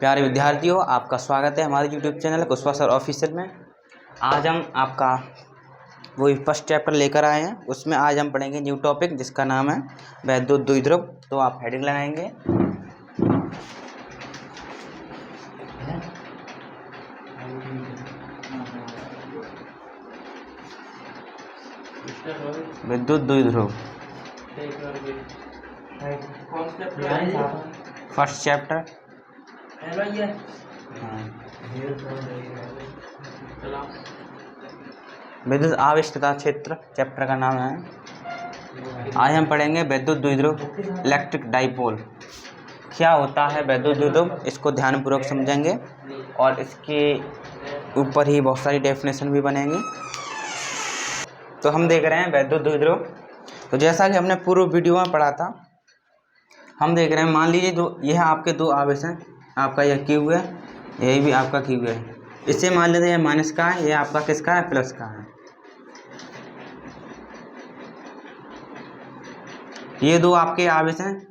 प्यारे विद्यार्थियों, आपका स्वागत है हमारे YouTube channel Kushwaha sir official में। आज हम आपका वही फर्स्ट चैप्टर लेकर आए हैं। उसमें आज हम पढ़ेंगे न्यू टॉपिक जिसका नाम है वैद्युत द्विध्रुव। तो आप हेडिंग लगाएंगे विद्युत द्विध्रुव। फर्स्ट चैप्टर विद्युत आवेश तथा क्षेत्र चैप्टर का नाम है। आज हम पढ़ेंगे वैद्युत द्विध्रुव इलेक्ट्रिक डाइपोल। क्या होता है वैद्युत द्विध्रुव, इसको ध्यानपूर्वक समझेंगे और इसके ऊपर ही बहुत सारी डेफिनेशन भी बनेंगी। तो हम देख रहे हैं वैद्युत द्विध्रुव। तो जैसा कि हमने पूर्व वीडियो में पढ़ा था, हम देख रहे हैं, मान लीजिए जो यह आपके दो आवेश हैं, आपका यह क्यू है, यही भी आपका क्यू है। इससे मान लेते हैं माइनस का है, यह आपका किसका है, प्लस का है। ये दो आपके आवेश हैं,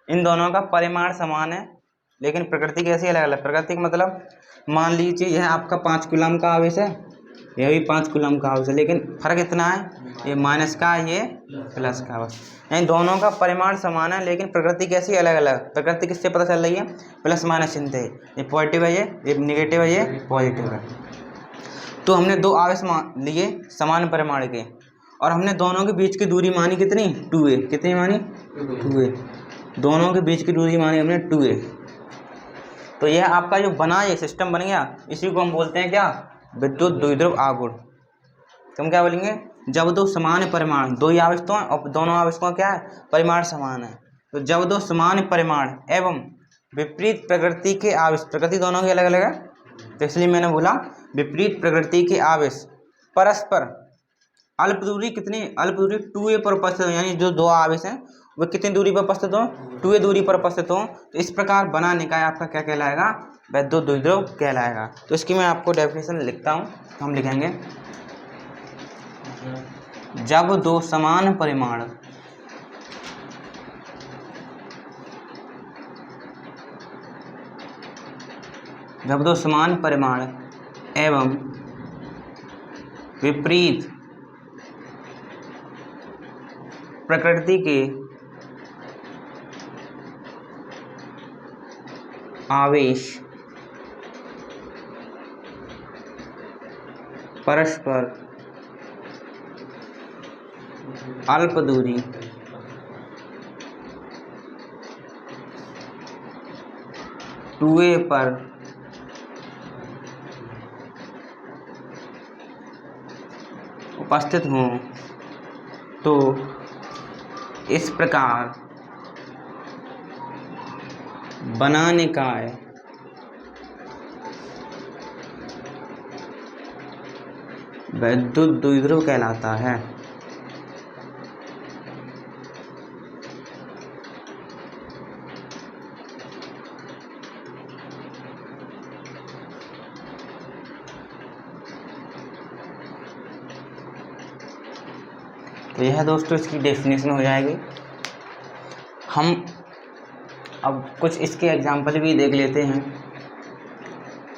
इन दोनों का परिमाण समान है लेकिन प्रकृति कैसी अलग अलग। प्रकृति का मतलब मान लीजिए यह आपका 5 कूलम का आवेश है, यह भी 5 कूलम का आवेश है, लेकिन फर्क इतना है, ये माइनस का है, ये प्लस का। बस यानी दोनों का परिमाण समान है लेकिन प्रकृति कैसी अलग अलग। प्रकृति किससे पता चल रही है, प्लस माइनस चिन्ह है, ये पॉजिटिव है, ये निगेटिव है, ये पॉजिटिव है। तो हमने दो आवेश लिए समान परिमाण के और हमने दोनों के बीच की दूरी मानी कितनी, 2a। कितनी मानी, 2a। दोनों के बीच की दूरी मानी हमने 2a। तो यह आपका जो बना, ये सिस्टम बन गया, इसी को हम बोलते हैं क्या, विद्युत द्विध्रुव आघूर्ण। तुम क्या बोलेंगे, जब दो समान परिमाण, दो ही आवेश तो हैं और दोनों आवेशों का क्या है, परिमाण समान है। तो जब दो समान परिमाण एवं विपरीत प्रकृति के आवेश, प्रकृति दोनों की अलग अलग है तो इसलिए मैंने बोला विपरीत प्रकृति के आवेश परस्पर अल्प दूरी, कितनी अल्प दूरी, 2a पर उपस्थित हो। यानी जो दो आवेश हैं वो कितनी दूरी पर उपस्थित हो, 2a दूरी पर उपस्थित हो। तो इस प्रकार बना निकाय आपका क्या कहलाएगा, वैद्युत द्विध्रुव कहलाएगा। तो इसकी मैं आपको डेफिनेशन लिखता हूँ। हम लिखेंगे, जब दो समान परिमाण एवं विपरीत प्रकृति के आवेश परस्पर अल्प दूरी टू ए पर उपस्थित हों तो इस प्रकार बना निकाय वैद्युत द्विध्रुव कहलाता है। तो यह दोस्तों इसकी डेफिनेशन हो जाएगी। हम अब कुछ इसके एग्जाम्पल भी देख लेते हैं।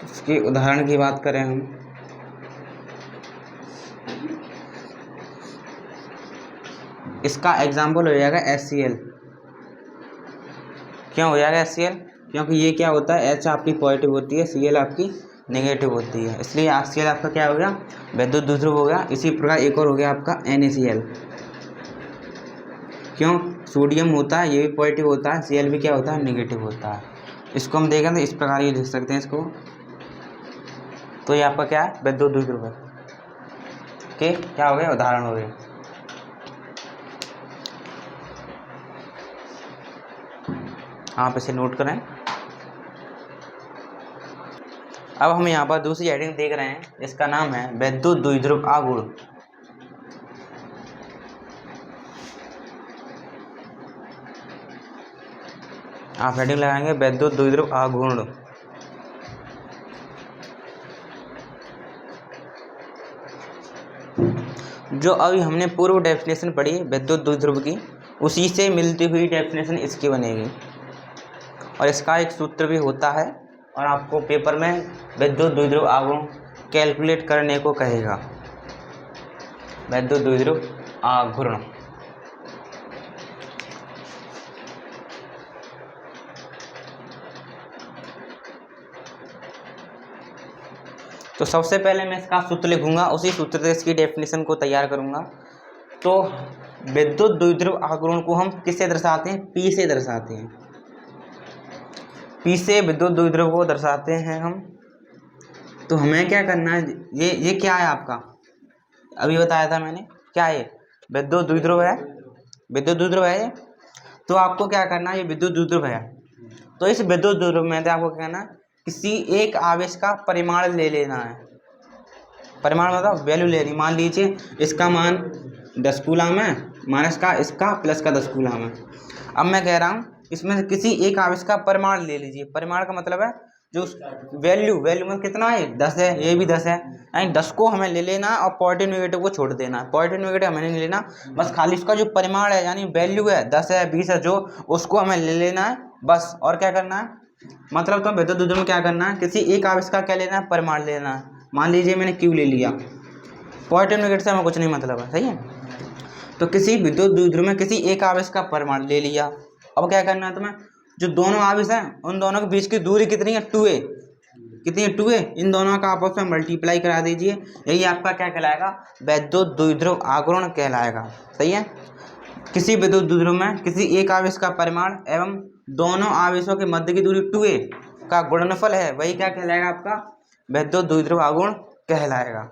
इसके उदाहरण की बात करें हम, इसका एग्जाम्पल हो जाएगा HCl। क्यों हो जाएगा HCl, क्योंकि ये क्या होता है, H आपकी पॉजिटिव होती है, Cl आपकी नेगेटिव होती है, इसलिए HCl आपका क्या हो गया, वैद्युत द्विध्रुव हो गया। इसी प्रकार एक और हो गया आपका NaCl। क्यों, सोडियम होता है, ये भी पॉजिटिव होता है, Cl भी क्या होता है, नेगेटिव होता है। इसको हम देखें तो इस प्रकार ये लिख सकते हैं इसको। तो ये आपका क्या है, वैद्युत द्विध्रुव है। ओके, क्या हो गया, उदाहरण हो गए। आप इसे नोट करें। अब हम यहाँ पर दूसरी हेडिंग देख रहे हैं, इसका नाम है वैद्युत द्विध्रुव आघूर्ण। आप हेडिंग लगाएंगे वैद्युत द्विध्रुव आघूर्ण। जो अभी हमने पूर्व डेफिनेशन पढ़ी विद्युत द्विध्रुव की, उसी से मिलती हुई डेफिनेशन इसकी बनेगी। और इसका एक सूत्र भी होता है और आपको पेपर में विद्युत द्विध्रुव आघूर्ण कैलकुलेट करने को कहेगा। विद्युत द्विध्रुव आघूर्ण तो सबसे पहले मैं इसका सूत्र लिखूंगा, उसी सूत्र से इसकी डेफिनेशन को तैयार करूंगा। तो विद्युत द्विध्रुव आघूर्ण को हम किससे दर्शाते हैं? पी से दर्शाते हैं। पी से विद्युत द्विध्रुव को दर्शाते हैं हम। तो हमें क्या करना है, ये क्या है आपका, अभी बताया था मैंने, क्या है? विद्युत द्विध्रुव है, विद्युत द्विध्रुव है ये। तो आपको क्या करना है, ये विद्युत द्विध्रुव है। तो इस विद्युत द्विध्रुव में आपको क्या करना है, किसी एक आवेश का परिमाण ले लेना है। परिमाण मतलब वैल्यू ले रही, मान लीजिए इसका मान 10 कूलम है, माइनस का इसका प्लस का 10 कूलम है। अब मैं कह रहा हूँ इसमें से किसी एक आवेश का परिमाण ले लीजिए। परिमाण का मतलब है जो वैल्यू में कितना है, 10 है, ये भी 10 है, यानी 10 को हमें ले लेना है और पॉजिटिव नेगेटिव को छोड़ देना है। पॉजिटिव नेगेटिव हमें नहीं लेना, बस खाली इसका जो परिमाण है यानी वैल्यू है 10 है 20 है जो, उसको हमें ले लेना है बस। और क्या करना है, मतलब तो विद्युत द्विध्रुव में क्या करना है, किसी एक आवेश का क्या लेना है, परिमाण लेना है। मान लीजिए मैंने क्यू ले लिया, पॉजिटिव नेगेटिव से हमें कुछ नहीं मतलब है, सही है। तो किसी विद्युत द्विध्रुव में किसी एक आवेश का परिमाण ले लिया। अब क्या करना है तुम्हें, जो दोनों आवेश हैं उन दोनों के बीच की दूरी कितनी है, 2a। कितनी है, 2a। इन दोनों का आपस में मल्टीप्लाई करा दीजिए, यही आपका क्या कहलाएगा, विद्युत द्विध्रुव आघूर्ण कहलाएगा, सही है। किसी विद्युत द्विध्रुव में किसी एक आवेश का परिमाण एवं दोनों आवेशों के मध्य की दूरी 2a का गुणनफल है, वही क्या कहलाएगा, आपका विद्युत द्विध्रुव आघूर्ण कहलाएगा।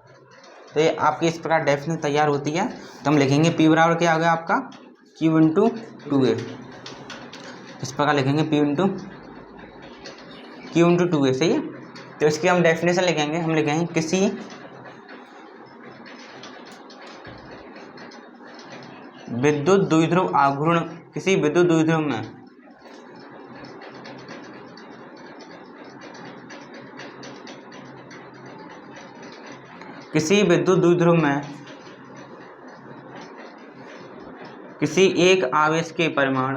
तो ये आपकी इस प्रकार डेफिनेशन तैयार होती है। तो हम लिखेंगे P बराबर क्या हो गया आपका, Q इंटू 2a। इस प्रकार लिखेंगे P into Q into 2a, सही है। तो इसकी हम डेफिनेशन लिखेंगे, हम लिखेंगे किसी विद्युत द्विध्रुव आघूर्ण, किसी विद्युत द्विध्रुव में किसी विद्युत द्विध्रुव में किसी एक आवेश के परिमाण,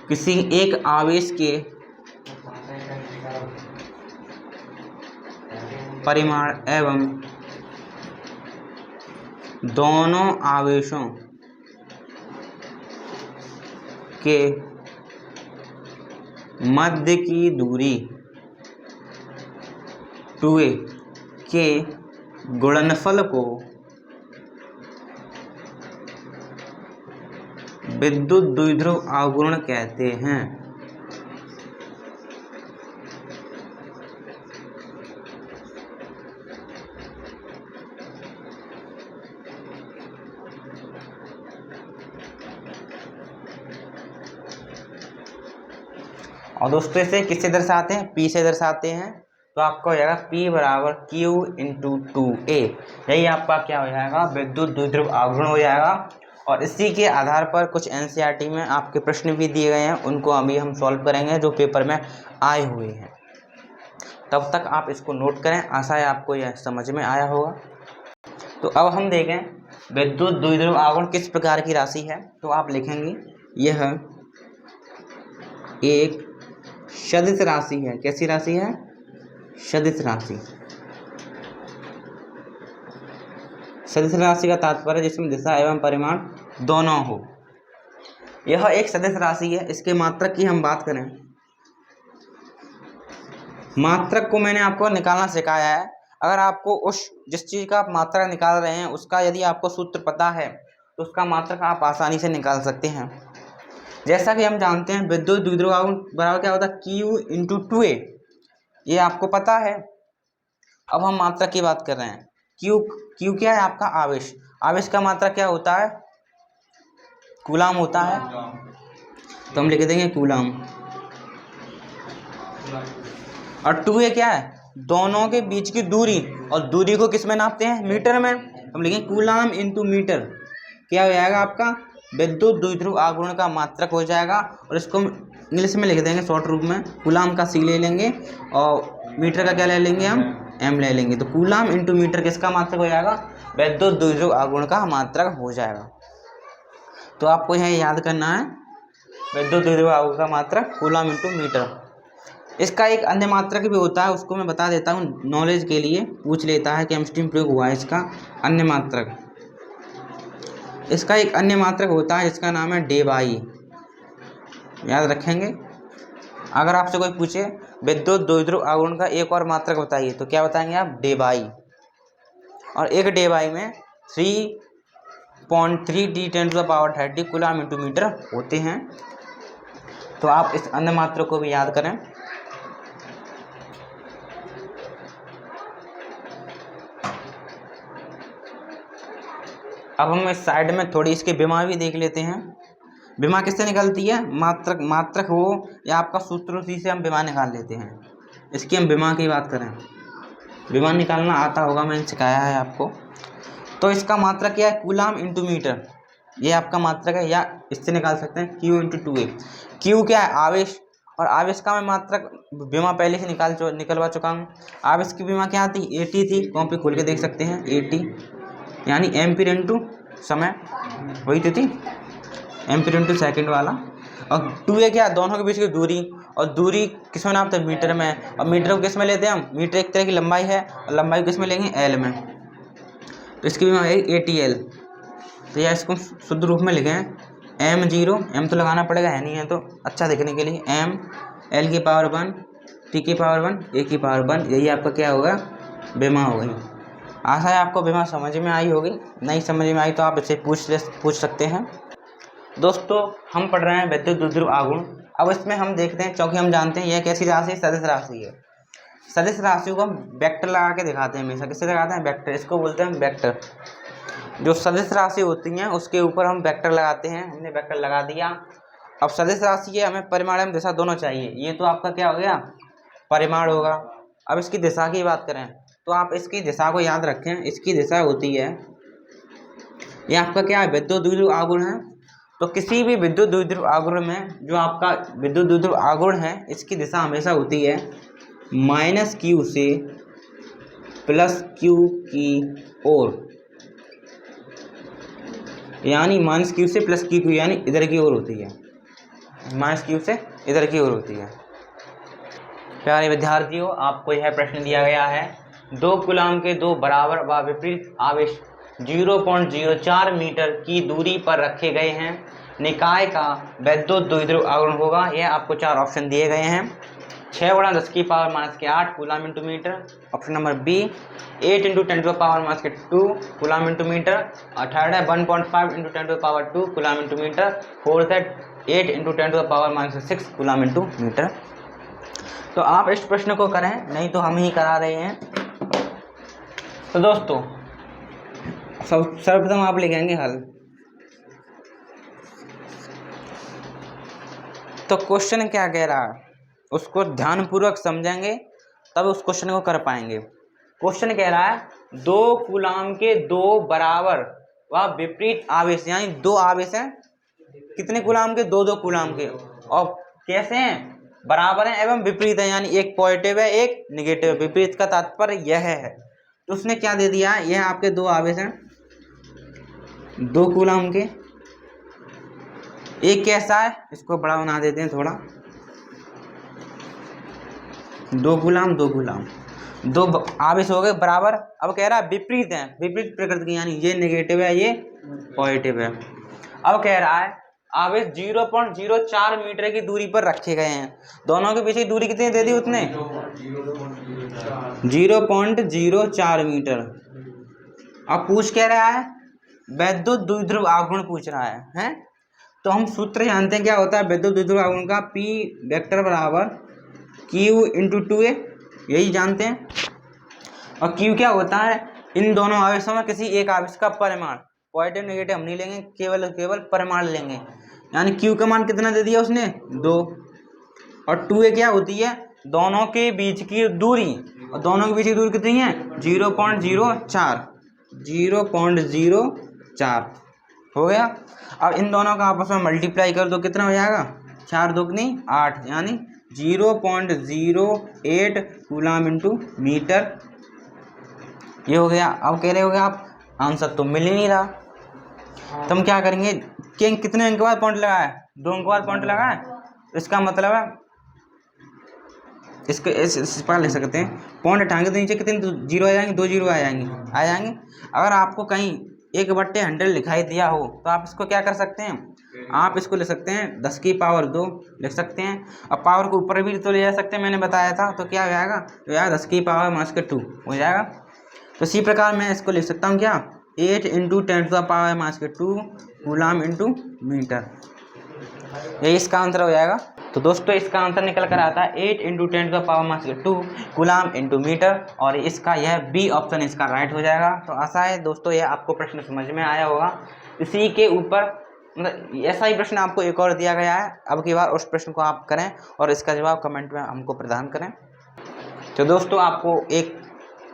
किसी एक आवेश के परिमाण एवं दोनों आवेशों के मध्य की दूरी 2a के गुणनफल को विद्युत द्विध्रुव आघूर्ण कहते हैं। और दोस्तों इसे किससे दर्शाते हैं, P से दर्शाते हैं। तो आपका हो जाएगा P बराबर Q इंटू 2a, यही आपका क्या हो जाएगा, विद्युत द्विध्रुव आघूर्ण हो जाएगा। और इसी के आधार पर कुछ NCERT में आपके प्रश्न भी दिए गए हैं, उनको अभी हम सॉल्व करेंगे जो पेपर में आए हुए हैं। तब तक आप इसको नोट करें, आशा है आपको यह समझ में आया होगा। तो अब हम देखें विद्युत द्विध्रुव आघूर्ण किस प्रकार की राशि है। तो आप लिखेंगे यह एक सदिश राशि है। कैसी राशि है, सदिश राशि। सदिश राशि का तात्पर्य जिसमें दिशा एवं परिमाण दोनों हो। यह एक सदिश राशि है। इसके मात्रक की हम बात करें, मात्रक को मैंने आपको निकालना सिखाया है। अगर आपको जिस चीज़ का आप मात्रक निकाल रहे हैं उसका यदि आपको सूत्र पता है तो उसका मात्रक आप आसानी से निकाल सकते हैं। जैसा कि हम जानते हैं विद्युत द्विध्रुव आघूर्ण बराबर क्या होता है, Q इंटू 2a, ये आपको पता है। अब हम मात्रक की बात कर रहे हैं। Q क्या है, आपका आवेश। आवेश का मात्रक क्या होता है, कूलम होता है। तो हम लिख देंगे कूलम। और 2a क्या है, दोनों के बीच की दूरी, और दूरी को किस में नापते हैं, मीटर में। हम लिखेंगे कूलम इंटू मीटर, क्या हो जाएगा आपका विद्युत द्विध्रुव आघूर्ण का मात्रक हो जाएगा। और इसको इंग्लिश में लिख देंगे शॉर्ट रूप में, कूलम का C ले लेंगे और मीटर का क्या ले लेंगे, हम M ले लेंगे। तो कूलम इंटू मीटर किसका मात्रक हो जाएगा, विद्युत द्विध्रुव आघूर्ण का मात्रक हो जाएगा। तो आपको यह याद करना है विद्युत द्विध्रुव आवेश का मात्रक कूलम इंटू मीटर। इसका एक अन्य मात्रक भी होता है, उसको मैं बता देता हूँ नॉलेज के लिए, पूछ लेता है केमिस्ट्री में प्रयोग हुआ है इसका अन्य मात्रक। इसका एक अन्य मात्रक होता है जिसका नाम है डेबाई, याद रखेंगे। अगर आपसे कोई पूछे विद्युत द्विध्रुव आघूर्ण का एक और मात्रक बताइए तो क्या बताएंगे आप? डेबाई। और एक डेबाई में 3.3 × 10⁻30 कूलम इंटू मीटर होते हैं। तो आप इस अन्य मात्रक को भी याद करें। अब हम इस साइड में थोड़ी इसकी विमा भी देख लेते हैं। विमा किससे निकलती है? मात्रक हो या आपका सूत्र, उसी से हम विमा निकाल लेते हैं। इसकी हम विमा की बात करें, विमा निकालना आता होगा, मैंने सिखाया है आपको। तो इसका मात्रक क्या है? कूलम इंटू मीटर, ये आपका मात्रक है। या इससे निकाल सकते हैं Q इंटू 2A। Q क्या है? आवेश, और आवेश का मैं मात्रक विमा पहले से निकलवा चुका हूँ। आवेश की विमा क्या थी? AT थी, कॉपी खोल के देख सकते हैं। AT यानी एम्पीयर इंटू समय, वही तो थी, एम्पीयर इंटू सेकेंड वाला। और 2A क्या? दोनों के बीच की दूरी, और दूरी किस में नापते हैं? मीटर में। और मीटर को किस में लेते हैं हम? मीटर एक तरह की लंबाई है, और लंबाई किस में लेंगे? L में। तो इसकी विमा है ATL। तो यह इसको शुद्ध रूप में लिखें M0, M तो लगाना पड़ेगा, है नहीं है तो अच्छा देखने के लिए, M L की पावर 1 T की पावर 1 A की पावर 1, यही आपका क्या होगा? विमा हो गई। आशा है आपको विमा समझ में आई होगी। नहीं समझ में आई तो आप इसे पूछ सकते हैं। दोस्तों हम पढ़ रहे हैं विद्युत द्विध्रुव आघूर्ण। अब इसमें हम देखते हैं, क्योंकि हम जानते हैं यह कैसी राशि है? सदिश राशि है। सदिश राशियों को हम वेक्टर लगा के दिखाते हैं हमेशा। किससे दिखाते हैं? वेक्टर। इसको बोलते हैं वेक्टर। जो सदिश राशि होती हैं उसके ऊपर हम वेक्टर लगाते हैं। हमने वेक्टर लगा दिया। अब सदिश राशि है, हमें परिमाण एवं दिशा दोनों चाहिए। ये तो आपका क्या हो गया? परिमाण होगा। अब इसकी दिशा की बात करें तो आप इसकी दिशा को याद रखें। इसकी दिशा होती है, ये आपका क्या है? विद्युत द्विध्रुव आघूर्ण है। तो किसी भी विद्युत द्विध्रुव आघूर्ण में जो आपका विद्युत द्विध्रुव आघूर्ण है, इसकी दिशा हमेशा होती है -Q से +Q की ओर, यानी -Q से +Q की, यानी इधर की ओर होती है। -Q से इधर की ओर होती है। प्यारे विद्यार्थियों, आपको यह प्रश्न दिया गया है, 2 कूलम के 2 बराबर व विपरीत आवेश 0.04 मीटर की दूरी पर रखे गए हैं। निकाय का विद्युत द्विध्रुव आघूर्ण होगा। यह आपको 4 ऑप्शन दिए गए हैं। 6 × 10⁻⁻8 coulomb into metre, option number B. 8 × 10⁻2 coulomb into metre, और थर्ड है 1.5 × 10⁻2 कूलम इंटू मीटर, फोर्थ है 8 × 10⁻6 कूलम इंटू मीटर। तो आप इस प्रश्न को करें, नहीं तो हम ही करा रहे हैं। तो दोस्तों सर्वप्रथम आप लिखेंगे हल। तो क्वेश्चन क्या कह रहा है उसको ध्यानपूर्वक समझेंगे तब उस क्वेश्चन को कर पाएंगे। क्वेश्चन कह रहा है 2 कूलम के 2 बराबर व विपरीत आवेश, यानी 2 आवेश हैं। कितने कूलम के? 2 कूलम के। और कैसे हैं? बराबर हैं एवं विपरीत है, यानी एक पॉजिटिव है एक निगेटिव है। विपरीत का तात्पर्य यह है। तो उसने क्या दे दिया? यह आपके 2 आवेश हैं 2 कूलम के। एक कैसा है? इसको बड़ा बना देते हैं थोड़ा। 2 कूलम 2 आवेश हो गए बराबर। अब कह रहा है विपरीत है, विपरीत प्रकृति की, यानी ये नेगेटिव है ये पॉजिटिव है। अब कह रहा है आवेश 0.04 मीटर की दूरी पर रखे गए हैं। दोनों के पीछे दूरी कितनी दे दी उसने? 0.04 मीटर। अब पूछ कह रहा है विद्युत द्विध्रुव आघूर्ण पूछ रहा है, हैं? तो हम सूत्र जानते हैं क्या होता है विद्युत द्विध्रुव आघूर्ण का? P वेक्टर बराबर Q इंटू 2A, यही जानते हैं। और Q क्या होता है? इन दोनों आवेशों में किसी एक आवेश का परिमाण। पॉजिटिव नेगेटिव हम नहीं लेंगे, केवल परिमाण लेंगे। यानी Q का मान कितना दे दिया उसने? 2। और 2A क्या होती है? दोनों के बीच की दूरी, और दोनों के बीच की दूरी कितनी है? 0.04 हो गया। अब इन दोनों का आपस में मल्टीप्लाई कर दो, कितना हो जाएगा? 4 दूनी 8, यानी 0.08 कूलम इंटू मीटर, ये हो गया। अब कह रहे हो गया आप आंसर तो मिल ही नहीं रहा, तो हम क्या करेंगे? कितने अंक के बाद पॉइंट लगाया? दो अंक वाला पॉइंट लगा है, इसका मतलब है इसके इस पर लिख सकते हैं, पॉइंट हटाएंगे तो नीचे कितने जीरो आ जाएंगे, 2 जीरो आ जाएंगे। अगर आपको कहीं 1/100 लिखाई दिया हो तो आप इसको क्या कर सकते हैं, आप इसको ले सकते हैं 10 की पावर 2 लिख सकते हैं। अब पावर को ऊपर भी तो ले जा सकते हैं, मैंने बताया था, तो क्या हो जाएगा, तो यार 10 की पावर -2 हो जाएगा। तो इसी प्रकार मैं इसको लिख सकता हूँ क्या, 8 × 10⁻²2 कूलाम इंटू मीटर, यही इसका आंसर हो जाएगा। तो दोस्तों इसका आंसर निकल कर आता है 8 × 10⁻²2 कूलाम इंटू मीटर, और इसका यह बी ऑप्शन इसका राइट हो जाएगा। तो आशा है दोस्तों यह आपको प्रश्न समझ में आया होगा। इसी के ऊपर मतलब ऐसा ही प्रश्न आपको एक और दिया गया है, अब की बार उस प्रश्न को आप करें और इसका जवाब कमेंट में हमको प्रदान करें। तो दोस्तों आपको एक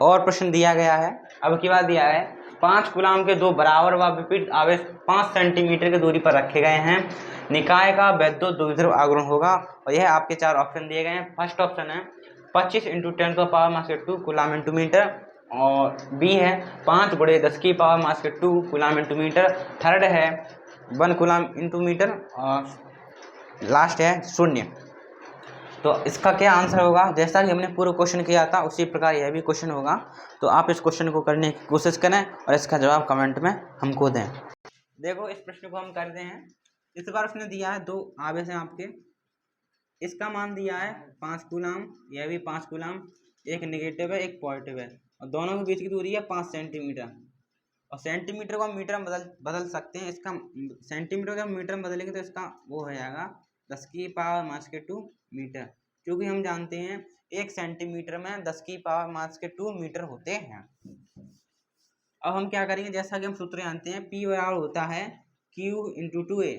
और प्रश्न दिया गया है, अब की बार दिया है 5 कूलाम के दो बराबर व विपरीत आवेश 5 सेंटीमीटर की दूरी पर रखे गए हैं, निकाय का वैद्युत द्विध्रुव आघूर्ण होगा। और यह आपके 4 ऑप्शन दिए गए हैं। फर्स्ट ऑप्शन है 25 × 10⁻² कूलाम इंटू मीटर, और बी है 5 × 10⁻² कूलाम इंटू मीटर, थर्ड है 1 कूलाम इंटू मीटर, और लास्ट है 0। तो इसका क्या आंसर होगा, जैसा कि हमने पूर्व क्वेश्चन किया था उसी प्रकार यह भी क्वेश्चन होगा। तो आप इस क्वेश्चन को करने की कोशिश करें और इसका जवाब कमेंट में हमको दें। देखो इस प्रश्न को हम करते हैं। इस बार उसने दिया है 2 आवेश हैं आपके, इसका मान दिया है 5 कूलाम, यह भी 5 कूलाम, एक नेगेटिव है एक पॉजिटिव है, और दोनों के बीच की दूरी है 5 सेंटीमीटर। और सेंटीमीटर को हम मीटर में बदल सकते हैं। इसका सेंटीमीटर को हम मीटर में बदलेंगे तो इसका वो हो जाएगा 10⁻² मीटर, क्योंकि हम जानते हैं 1 सेंटीमीटर में 10⁻² मीटर होते हैं। अब हम क्या करेंगे, जैसा कि हम सूत्र जानते हैं P बराबर होता है Q × 2A,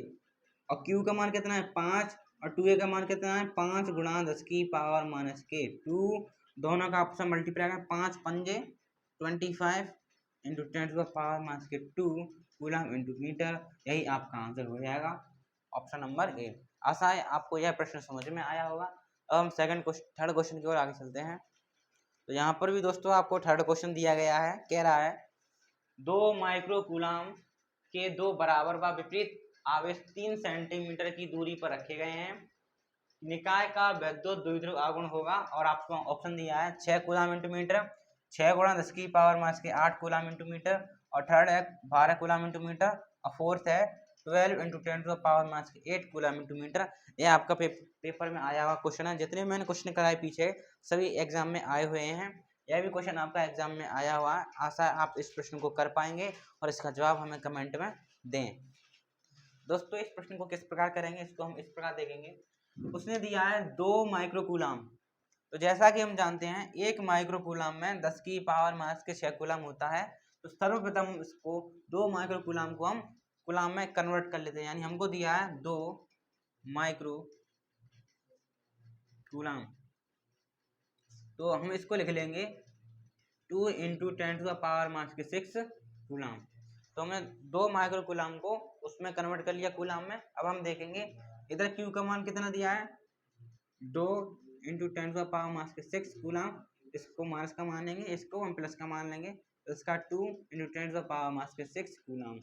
और Q का मान कितना है 5 और 2A का मान कितना है 5 × 10⁻², दोनों का आपस में मल्टीप्लाई करें, 5 पंजे 25 × 10⁻² कूलाम इंटू मीटर, यही आपका आंसर हो जाएगा ऑप्शन नंबर ए। आशा है आपको यह प्रश्न समझ में आया होगा। अब हम थर्ड क्वेश्चन की ओर आगे चलते हैं। तो यहाँ पर भी दोस्तों आपको थर्ड क्वेश्चन दिया गया है, कह रहा है 2 माइक्रो कूलाम के दो बराबर व विपरीत आवेश 3 सेंटीमीटर की दूरी पर रखे गए हैं, निकाय का वैद्युत द्विध्रुव आघूर्ण होगा। और आपको ऑप्शन दिया है 6 coulomb into metre, 6 × 10⁻8 coulomb into metre, और थर्ड है 12 कूलाम इंटू मीटर, और फोर्थ है 12 × 10⁻8 कूलाम इंटू मीटर। यह आपका पेपर में आया हुआ क्वेश्चन है। जितने मैंने क्वेश्चन कराए पीछे सभी एग्जाम में आए हुए हैं, यह भी क्वेश्चन आपका एग्जाम में आया हुआ है। आशा है आप इस प्रश्न को कर पाएंगे और इसका जवाब हमें कमेंट में दें। दोस्तों इस प्रश्न को किस प्रकार करेंगे, इसको हम इस प्रकार देखेंगे। उसने दिया है 2 माइक्रो कूलाम, तो जैसा कि हम जानते हैं 1 माइक्रो कूलाम में 10⁻6 कूलाम होता है। तो सर्वप्रथम इसको 2 माइक्रो कूलाम को हम कूलाम में कन्वर्ट कर लेते हैं, यानी हमको दिया है 2 माइक्रो कूलाम, तो हम इसको लिख लेंगे 2 × 10⁻6 कूलाम। तो हमने 2 माइक्रो कूलाम को उसमें कन्वर्ट कर लिया कूलाम में। अब हम देखेंगे इधर Q का मान कितना दिया है 2 × 10⁻6 कूलाम, इसको माइनस का मान लेंगे, इसको हम प्लस का मान लेंगे, तो इसका 2 × 10⁻6 कूलाम।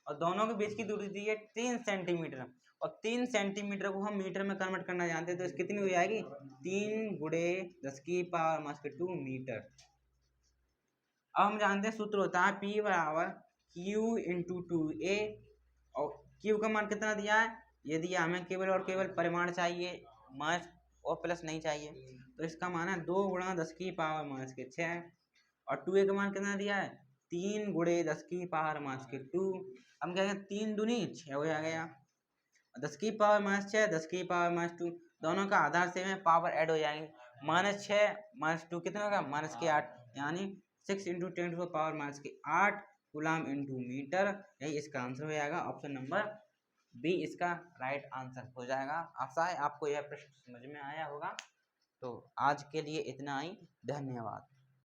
और दोनों के बीच की दूरी दी है 3 सेंटीमीटर, और 3 सेंटीमीटर को हम मीटर में कन्वर्ट करना जानते हैं, तो इस कितनी हो जाएगी 3 × 10⁻² मीटर। अब हम जानते हैं सूत्र होता है P बराबर Q × 2A, और Q का मान कितना दिया है, ये दिया, हमें केवल और केवल परिमाण चाहिए, मास और प्लस नहीं चाहिए, तो इसका मान है 2 × 10⁻6, और 2A का मान कितना दिया है 3 × 10⁻²। हम कहेंगे 3 दूनी 6 हो गया, 10⁻6 10⁻², दोनों का आधार सेम है, पावर ऐड हो जाएंगे, -6 -2 कितना होगा -8, यानी 6 × 10⁻8 कूलाम इंटू मीटर, यही इसका आंसर हो जाएगा ऑप्शन नंबर बी, इसका राइट आंसर हो जाएगा। आशा है आपको यह प्रश्न समझ में आया होगा। तो आज के लिए इतना ही, धन्यवाद।